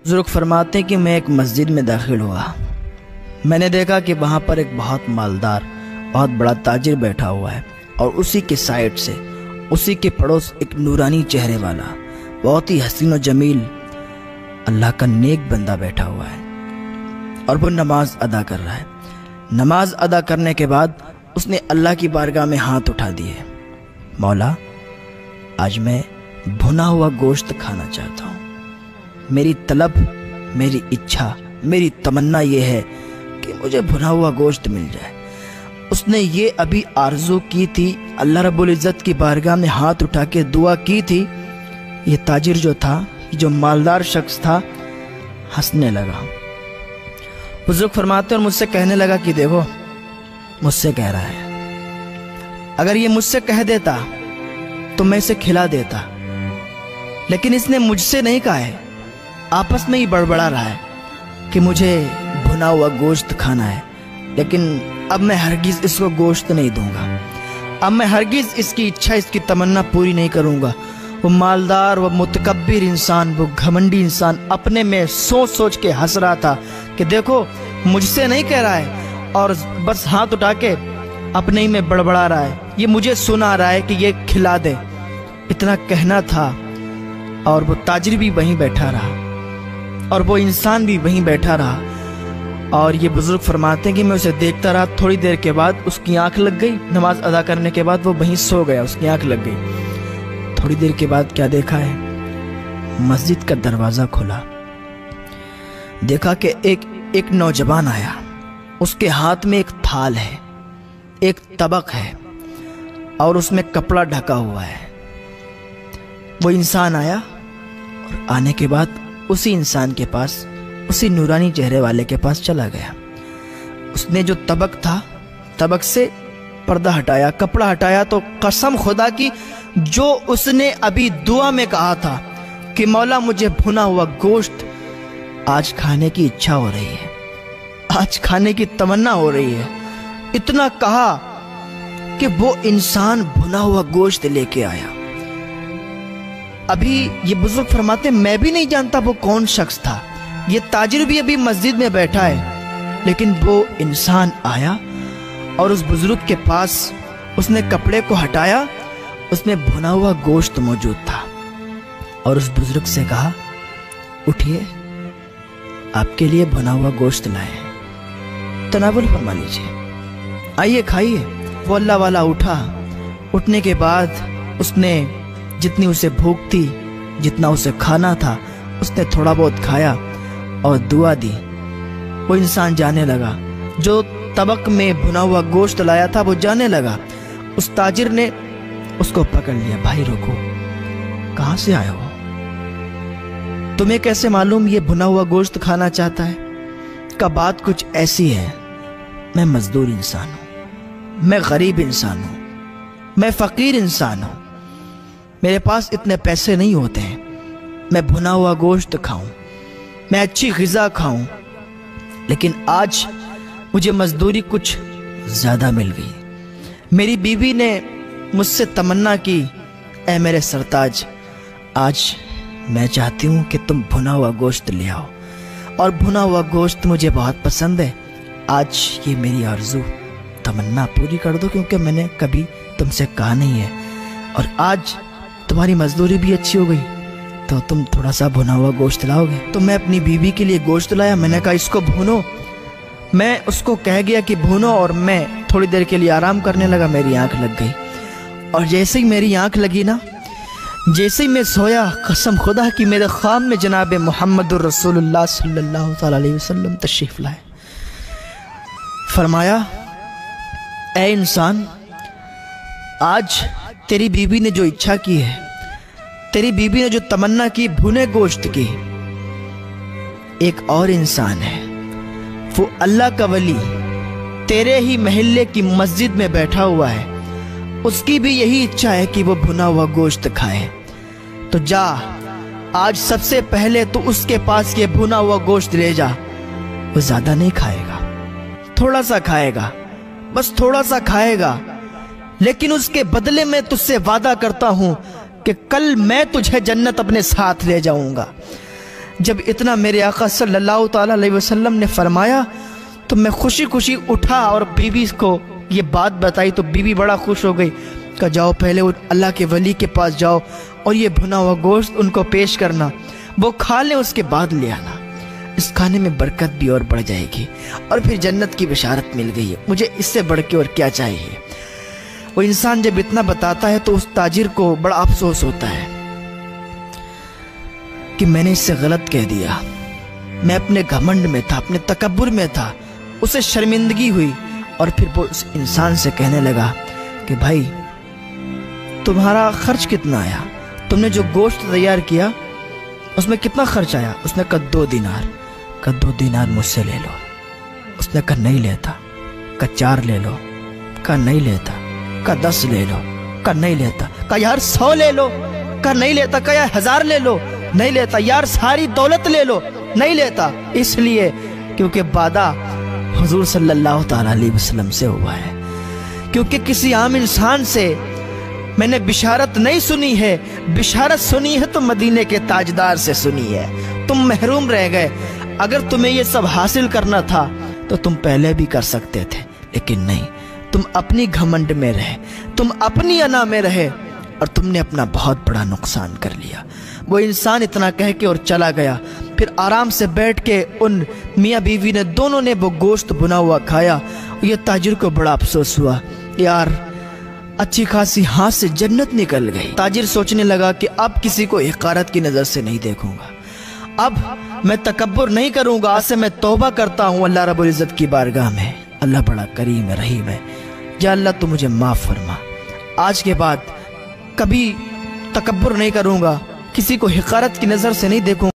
بزرگ فرماتے ہیں کہ میں ایک مسجد میں داخل ہوا. میں نے دیکھا کہ وہاں پر ایک بہت مالدار بہت بڑا تاجر بیٹھا ہوا ہے، اور اسی کے سائڈ سے اسی کے پڑوس ایک نورانی چہرے والا بہت ہی حسین و جمیل اللہ کا نیک بندہ بیٹھا ہوا ہے، اور وہ نماز ادا کر رہا ہے. نماز ادا کرنے کے بعد اس نے اللہ کی بارگاہ میں ہاتھ اٹھا دیے. مولا، آج میں بھنا ہوا گوشت کھانا چاہتا ہوں. میری طلب، میری اچھا، میری تمنا یہ ہے کہ مجھے بھنا ہوا گوشت مل جائے. اس نے یہ ابھی آرزو کی تھی، اللہ رب العزت کی بارگاہ میں ہاتھ اٹھا کے دعا کی تھی. یہ تاجر جو تھا، جو مالدار شخص تھا، ہنسنے لگا. بزرگ فرماتے اور مجھ سے کہنے لگا کہ دیکھو، مجھ سے کہہ رہا ہے، اگر یہ مجھ سے کہہ دیتا تو میں اسے کھلا دیتا، لیکن اس نے مجھ سے نہیں کہا ہے، آپس میں ہی بڑبڑا رہا ہے کہ مجھے بھنا ہوا گوشت کھانا ہے. لیکن اب میں ہرگز اس کو گوشت نہیں دوں گا، اب میں ہرگز اس کی اچھا، اس کی تمنا پوری نہیں کروں گا. وہ مالدار، وہ متکبر انسان، وہ گھمنڈی انسان اپنے میں سوچ سوچ کے ہنس رہا تھا کہ دیکھو، مجھ سے نہیں کہہ رہا ہے اور بس ہاتھ اٹھا کے اپنے ہی میں بڑبڑا رہا ہے، یہ مجھے سنا رہا ہے کہ یہ کھلا دے. اتنا کہنا تھا، اور وہ تاجر بھی وہیں بیٹھا رہا، اور وہ انسان بھی وہیں بیٹھا رہا. اور یہ بزرگ فرماتے ہیں کہ میں اسے دیکھتا رہا. تھوڑی دیر کے بعد اس کی آنکھ لگ گئی. نماز ادا کرنے کے بعد وہ وہیں سو گیا، اس کی آنکھ لگ گئی. تھوڑی دیر کے بعد کیا دیکھا ہے؟ مسجد کا دروازہ کھلا. دیکھا کہ ایک نوجوان آیا. اس کے ہاتھ میں ایک تھال ہے، ایک طبق ہے، اور اس میں کپڑا ڈھکا ہوا ہے. وہ انسان آیا، اور آنے کے بعد اسی انسان کے پاس، اسی نورانی چہرے والے کے پاس چلا گیا. اس نے جو طبق تھا، طبق سے پردہ ہٹایا، کپڑا ہٹایا، تو قسم خدا کی جو اس نے ابھی دعا میں کہا تھا کہ مولا مجھے بھنا ہوا گوشت آج کھانے کی اچھا ہو رہی ہے، آج کھانے کی تمنا ہو رہی ہے، اتنا کہا کہ وہ انسان بھنا ہوا گوشت لے کے آیا. ابھی یہ بزرگ فرماتے میں بھی نہیں جانتا وہ کون شخص تھا. یہ تاجر بھی ابھی مسجد میں بیٹھا ہے، لیکن وہ انسان آیا اور اس بزرگ کے پاس اس نے کپڑے کو ہٹایا. اس میں بھنا ہوا گوشت موجود تھا، اور اس بزرگ سے کہا، اٹھیے، آپ کے لیے بھنا ہوا گوشت لائے، تناول فرما لیجیے، آئیے کھائیے. وہ اللہ والا اٹھا. اٹھنے کے بعد اس نے جتنی اسے بھوک تھی، جتنا اسے کھانا تھا، اس نے تھوڑا بہت کھایا اور دعا دی. وہ انسان جانے لگا. جو طبق میں بھنا ہوا گوشت لایا تھا وہ جانے لگا. اس تاجر نے اس کو پکڑ لیا. بھائی روکو، کہاں سے آئے ہو؟ تمہیں کیسے معلوم یہ بھنا ہوا گوشت کھانا چاہتا ہے؟ کا بات کچھ ایسی ہے، میں مزدور انسان ہوں، میں غریب انسان ہوں، میں فقیر انسان ہوں، میرے پاس اتنے پیسے نہیں ہوتے ہیں میں بھنا ہوا گوشت کھاؤں، میں اچھی غذا کھاؤں. لیکن آج مجھے مزدوری کچھ زیادہ مل گئی. میری بیوی نے مجھ سے تمنا کی، اے میرے سرتاج، آج میں چاہتی ہوں کہ تم بھنا ہوا گوشت لے آؤ، اور بھنا ہوا گوشت مجھے بہت پسند ہے. آج یہ میری آرزو، تمنا پوری کر دو، کیونکہ میں نے کبھی تم سے کہا نہیں ہے، اور آج تمہاری مزدوری بھی اچھی ہو گئی تو تم تھوڑا سا بھنا ہوا گوشت لاؤ گے. تو میں اپنی بیوی کے لیے گوشت لایا. میں نے کہا اس کو بھونو. میں اس کو کہہ گیا کہ بھونو، اور میں تھوڑی دیر کے لیے آرام کرنے لگا. میری آنکھ لگ گئی، اور جیسے ہی میری آنکھ لگی نا، جیسے ہی میں سویا، قسم خدا کی میرے خواب میں جناب محمد الرسول اللہ صلی اللہ علیہ وسلم تشریف لائے. فرمایا، اے انسان، آج تیری بیوی نے جو اچھا کی ہے، تیری بیوی نے جو تمنا کی بھنے گوشت کی، ایک اور انسان ہے، وہ اللہ کا ولی تیرے ہی محلے کی مسجد میں بیٹھا ہوا ہے، اس کی بھی یہی اچھا ہے کہ وہ بھنا ہوا گوشت کھائے. تو جا، آج سب سے پہلے تو اس کے پاس یہ بھنا ہوا گوشت لے جا. وہ زیادہ نہیں کھائے گا، تھوڑا سا کھائے گا، بس تھوڑا سا کھائے گا، لیکن اس کے بدلے میں تجھ سے وعدہ کرتا ہوں کہ کل میں تجھے جنت اپنے ساتھ لے جاؤں گا. جب اتنا میرے آقا صلی اللہ تعالیٰ علیہ وسلم نے فرمایا تو میں خوشی خوشی اٹھا اور بیوی کو یہ بات بتائی تو بیوی بڑا خوش ہو گئی کہ جاؤ پہلے اللہ کے ولی کے پاس جاؤ اور یہ بھنا ہوا گوشت ان کو پیش کرنا، وہ کھا لیں، اس کے بعد لے آنا، اس کھانے میں برکت بھی اور بڑھ جائے گی اور پھر جنت کی بشارت مل گئی ہے، مجھے اس سے بڑھ کے اور کیا چاہیے۔ وہ انسان جب اتنا بتاتا ہے تو اس تاجر کو بڑا افسوس ہوتا ہے کہ میں نے اس سے غلط کہہ دیا، میں اپنے گھمنڈ میں تھا، اپنے تکبر میں تھا، اسے شرمندگی ہوئی۔ اور پھر وہ اس انسان سے کہنے لگا کہ بھائی تمہارا خرچ کتنا آیا، تم نے جو گوشت تیار کیا اس میں کتنا خرچ آیا؟ اس نے کہا 2 دینار۔ کہا 2 دینار مجھ سے لے لو۔ اس نے کہا نہیں لیتا۔ کہا 4 لے لو۔ کہا نہیں لیتا۔ کہا 10 لے لو۔ کہا نہیں لیتا۔ کہا یار 100 لے لو۔ کہا نہیں لیتا۔ کہا یار 1000 لے لو۔ نہیں لیتا۔ یار ساری دولت لے لو۔ نہیں لیتا۔ اس لیے کیونکہ وعدہ حضور صلی اللہ تعالیٰ علیہ وسلم سے ہوا ہے، کیونکہ کسی عام انسان سے میں نے بشارت نہیں سنی ہے، بشارت سنی ہے تو مدینے کے تاجدار سے سنی ہے۔ تم محروم رہ گئے، اگر تمہیں یہ سب حاصل کرنا تھا تو تم پہلے بھی کر سکتے تھے، لیکن نہیں، تم اپنی گھمنڈ میں رہے، تم اپنی انا میں رہے اور تم نے اپنا بہت بڑا نقصان کر لیا۔ وہ انسان اتنا کہہ کے اور چلا گیا۔ پھر آرام سے بیٹھ کے ان میاں بیوی نے دونوں نے وہ گوشت بنا ہوا کھایا۔ یہ تاجر کو بڑا افسوس ہوا، یار اچھی خاصی ہاتھ سے جنت نکل گئی۔ تاجر سوچنے لگا کہ اب کسی کو حقارت کی نظر سے نہیں دیکھوں گا، اب میں تکبر نہیں کروں گا، آج سے میں توبہ کرتا ہوں اللہ رب العزت کی بارگاہ میں۔ اللہ بڑا کریم ہے، رحیم ہے، یا اللہ تو مجھے معاف فرما، آج کے بعد کبھی تکبر نہیں کروں گا، کسی کو حقارت کی نظر سے نہیں دیکھوں گا۔